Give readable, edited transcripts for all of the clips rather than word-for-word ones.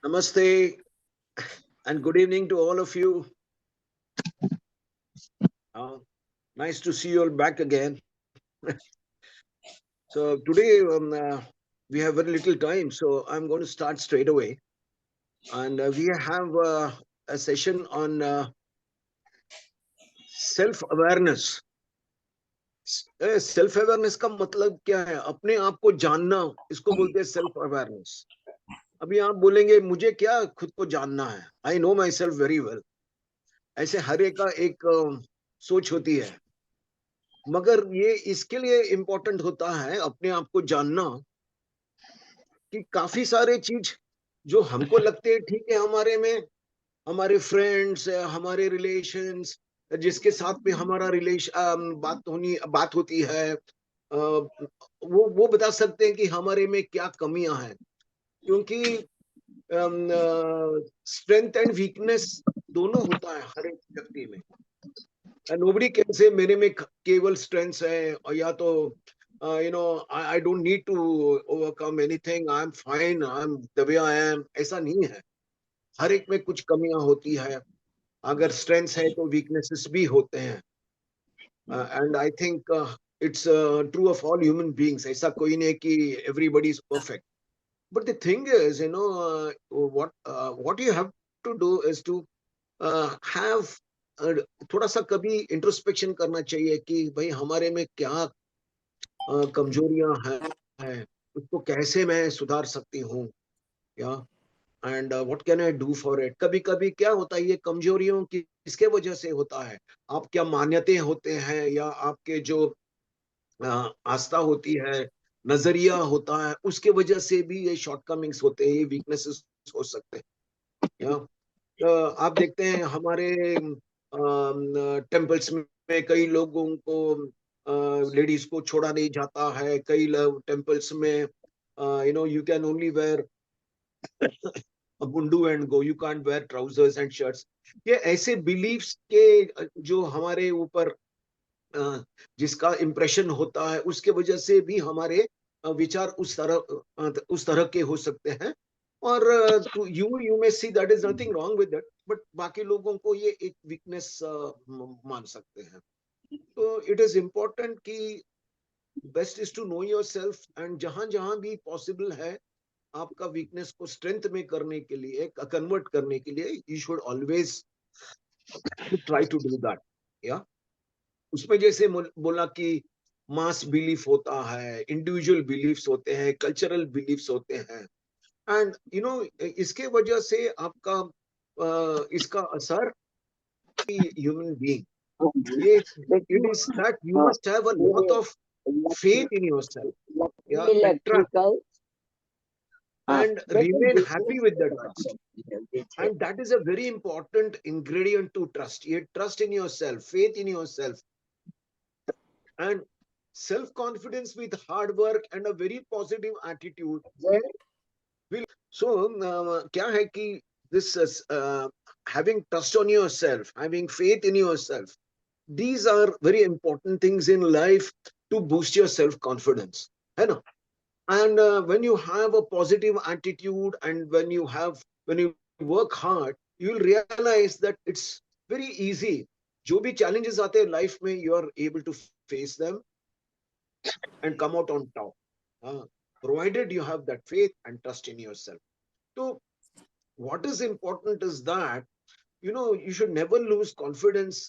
Namaste and good evening to all of you. Nice to see you all back again. So today we have very little time, so I'm going to start straight away. And we have a session on self-awareness. Self-awareness का मतलब क्या है? अपने आप को जानना, इसको बोलते हैं self-awareness. अभी आप बोलेंगे मुझे क्या खुद को जानना है? I know myself very well. ऐसे हर एक का एक सोच होती है. मगर ये इसके लिए इम्पोर्टेंट होता है अपने आप को जानना कि काफी सारे चीज जो हमको लगते हैं ठीक है हमारे में, हमारे फ्रेंड्स, हमारे रिलेशंस, जिसके साथ में हमारा रिलेशन बात होती है, वो बता सकते हैं कि हमारे में क्या कमियां हैं. क्योंकि स्ट्रेंथ एंड वीकनेस दोनों होता है हर एक व्यक्ति में. नोबडी कैन से मेरे में केवल स्ट्रेंथ्स है और या तो I don't need to overcome anything, I'm fine, I'm the way I am. ऐसा नहीं है. हर एक में कुछ कमियां होती है. अगर स्ट्रेंथ्स है तो वीकनेसेस भी होते हैं. And I think it's true of all human beings. ऐसा कोई नहीं कि everybody is perfect. But the thing is what you have to do is to have थोड़ा सा कभी इंट्रोस्पेक्शन करना चाहिए कि भाई हमारे में क्या कमजोरियां हैं, उसको कैसे मैं सुधार सकती हूँ, या and what can I do for it. कभी कभी क्या होता है, ये कमजोरियों की किसके वजह से होता है? आप क्या मान्यते होते हैं, या आपके जो आस्था होती है, नजरिया होता है, उसके वजह से भी ये शॉर्टकमिंग्स होते हैं, ये वीकनेसेस हो सकते हैं. आप देखते हैं हमारे टेम्पल्स में कई लोगों को, लेडीज को छोड़ा नहीं जाता है. कई टेम्पल्स में you can only wear a bundu and go, you can't wear trousers and shirts. ये ऐसे बिलीफ्स के जो हमारे ऊपर जिसका इम्प्रेशन होता है, उसके वजह से भी हमारे विचार उस तरह के हो सकते हैं. और you may see that is nothing wrong with that, but बाकी लोगों को ये एक वीकनेस मान सकते हैं. तो इट इज इम्पोर्टेंट कि best is to know yourself, and जहां जहां भी पॉसिबल है आपका वीकनेस को स्ट्रेंथ में करने के लिए, कन्वर्ट करने के लिए, you should always try to do that. या उसमें जैसे बोला कि मास बिलीफ होता है, इंडिविजुअल बिलीफ्स होते हैं, कल्चरल बिलीफ्स होते हैं. एंड इसके वजह से आपका इसका असर ह्यूमन बीइंग, ये it is that you must have a lot of faith in yourself, yeah, and trust, and remain happy with that trust. And that is a very important ingredient to trust. You trust in yourself, faith in yourself, and self confidence with hard work and a very positive attitude will. So kya hai ki this is having trust on yourself, having faith in yourself, these are very important things in life to boost your self confidence, hai na? And when you have a positive attitude, and when you work hard, you will realize that it's very easy. जो भी challenges आते हैं life में, you are able to face them and come out on top, provided you have that faith and trust in yourself. So what is important is that you should never lose confidence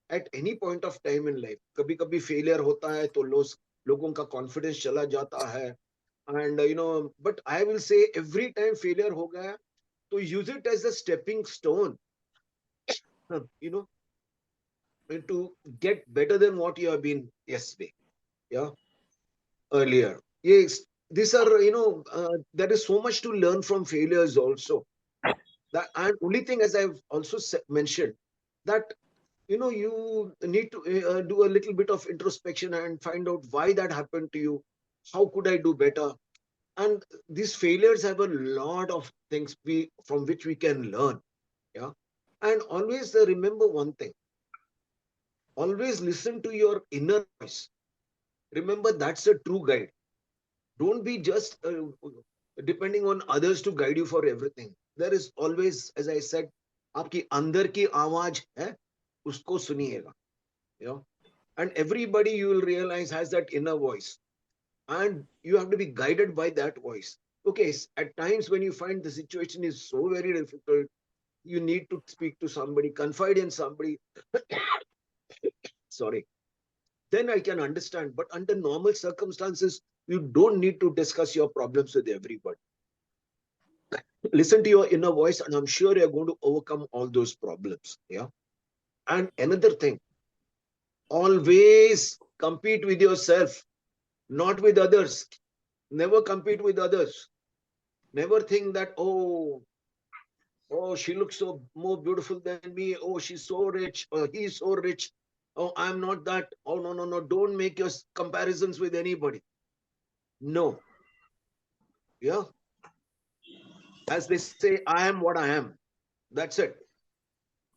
at any point of time in life. कभी कभी failure होता है तो लोगों का confidence चला जाता है. And but I will say every time failure हो गया तो use it as a stepping stone, you know to get better than what you have been yesterday, yeah, earlier. Yes, these are there is so much to learn from failures also. That, and only thing, as I've also mentioned, that you need to do a little bit of introspection and find out why that happened to you, how could I do better. And these failures have a lot of things from which we can learn, yeah. And always remember one thing, always listen to your inner voice. Remember, that's a true guide. Don't be just depending on others to guide you for everything. there is always, as I said, आपकी अंदर की आवाज है, उसको सुनिएगा. You know, and everybody, you will realize, has that inner voice, and you have to be guided by that voice. Okay, at times when you find the situation is so very difficult, you need to speak to somebody, confide in somebody. Sorry, then I can understand. But under normal circumstances, you don't need to discuss your problems with everybody. Listen to your inner voice, and I'm sure you're going to overcome all those problems. Yeah. And another thing, always compete with yourself, not with others. Never compete with others. Never think that, oh, she looks so more beautiful than me. Oh, she's so rich. He's so rich. Oh, I'm not that. Oh, no, no, no. Don't make your comparisons with anybody. No. Yeah. As they say, I am what I am. That's it.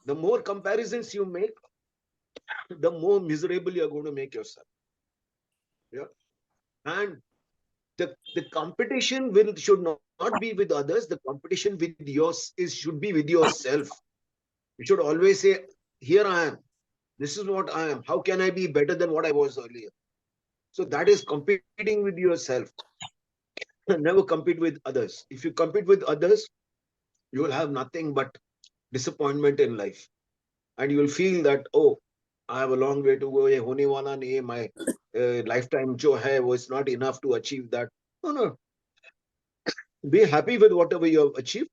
The more comparisons you make, the more miserable you're going to make yourself. Yeah. And the competition should not be with others. The competition with yours should be with yourself. You should always say, here I am. This is what I am. How can I be better than what I was earlier? So that is competing with yourself. Never compete with others. If you compete with others, you will have nothing but disappointment in life. And you will feel that, oh, I have a long way to go. Ye hone wala nahi hai. My lifetime jo hai, was not enough to achieve that. No, no. Be happy with whatever you have achieved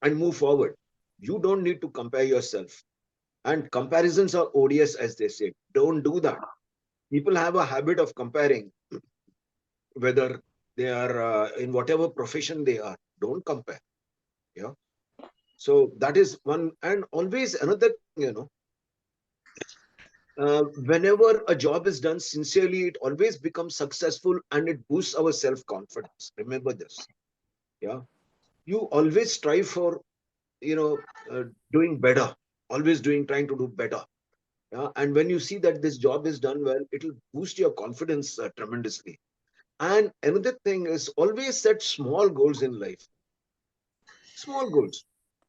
and move forward. You don't need to compare yourself. And comparisons are odious, as they say. Don't do that. People have a habit of comparing, whether they are in whatever profession they are. Don't compare. Yeah. So that is one. And always another thing, whenever a job is done sincerely, it always becomes successful and it boosts our self-confidence. Remember this. Yeah. You always strive for, you know, doing better, always trying to do better. Yeah. And when you see that this job is done well, it will boost your confidence tremendously. And another thing is, always set small goals in life. Small goals,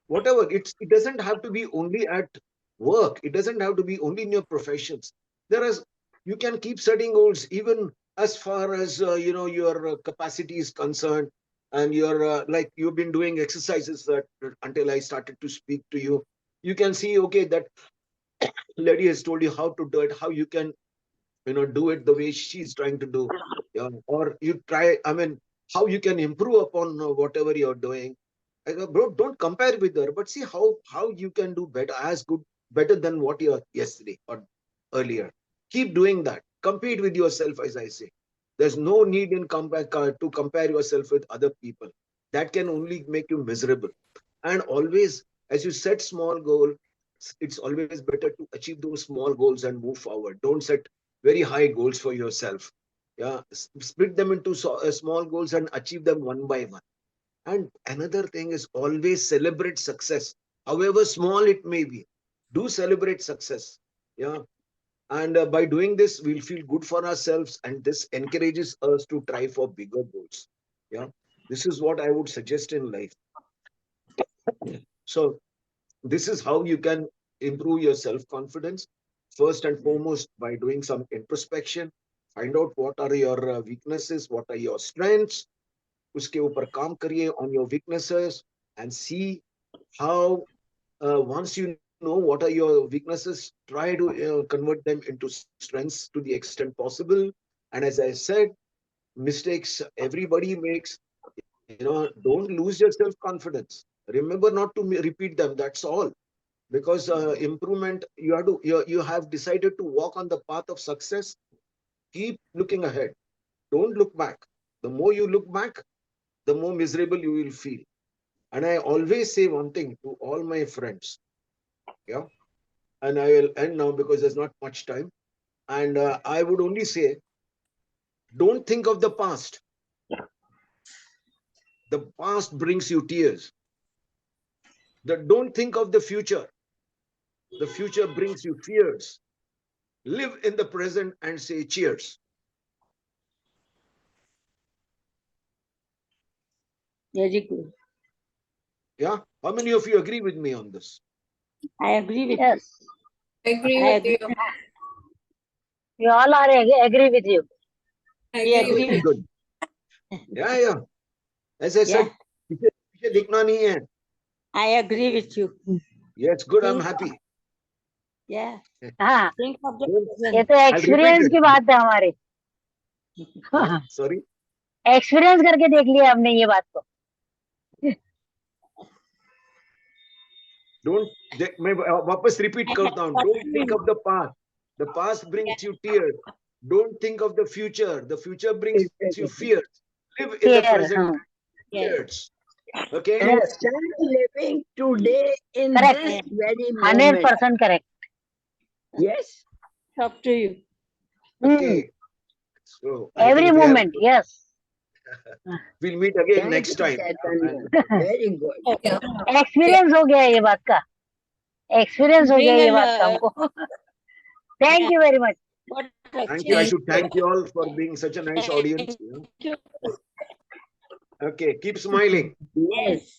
whatever. It doesn't have to be only at work. It doesn't have to be only in your professions. There is, you can keep setting goals even as far as your capacity is concerned. And you're like, you've been doing exercises that until I started to speak to you, you can see, okay, that lady has told you how to do it, how you can do it the way she's trying to do. Yeah. Or you try, I mean, how you can improve upon whatever you're doing. Bro, don't compare with her, but see how you can do better, as good, better than what you are yesterday or earlier. Keep doing that. Compete with yourself, as I say. There's no need in to compare yourself with other people. That can only make you miserable. And always, as you set small goal, it's always better to achieve those small goals and move forward. Don't set very high goals for yourself. Yeah, split them into small goals and achieve them one by one. And another thing is, always celebrate success, however small it may be. Do celebrate success. Yeah. And by doing this, we'll feel good for ourselves, and this encourages us to try for bigger goals. Yeah. This is what I would suggest in life. So, this is how you can improve your self confidence. First and foremost, by doing some introspection, find out what are your weaknesses, what are your strengths. उसके ऊपर काम करिए on your weaknesses, and see how, once you know what are your weaknesses, try to convert them into strengths to the extent possible. And as I said, mistakes everybody makes. Don't lose your self confidence. Remember not to repeat them. That's all. Because improvement, you have decided to walk on the path of success. Keep looking ahead. Don't look back. The more you look back, the more miserable you will feel. And I always say one thing to all my friends. Yeah. And I will end now because there's not much time. And I would only say, don't think of the past. The past brings you tears. Don't think of the future. The future brings you fears. Live in the present and say cheers. Very good. Yeah. How many of you agree with me on this? I agree with Yes. Agree I with agree. you. We all are agree with you. We agree Good, with good. Yeah, yeah. As I said, पीछे दिखना नहीं है. I agree with you. Yes, good. I'm Think happy. Yeah. हाँ, Think of the ये present. तो I'll repeat experience it. की बात है हमारी. Sorry. एक्सपीरियंस करके देख लिया हमने ये बात को. Don't. मैं वापस repeat करता हूँ. Don't think of the past. The past brings you tears. Don't think of the future. The future brings you fears. Live in the Fear, present. हाँ. Tears. Okay. And start living today in Correct. this very moment. 100% correct. Yes. Up to you. Okay. So I Every think we have, moment, yes. we'll meet again Thank next you, time. Chaitanya. Very good. Yeah. Experience हो गया ये बात का. Experience हो गया Bring ये an, बात का हमको. Thank you very much. what Thank you. I should thank you all for being such a nice audience. Thank you. Okay. Keep smiling. Yes.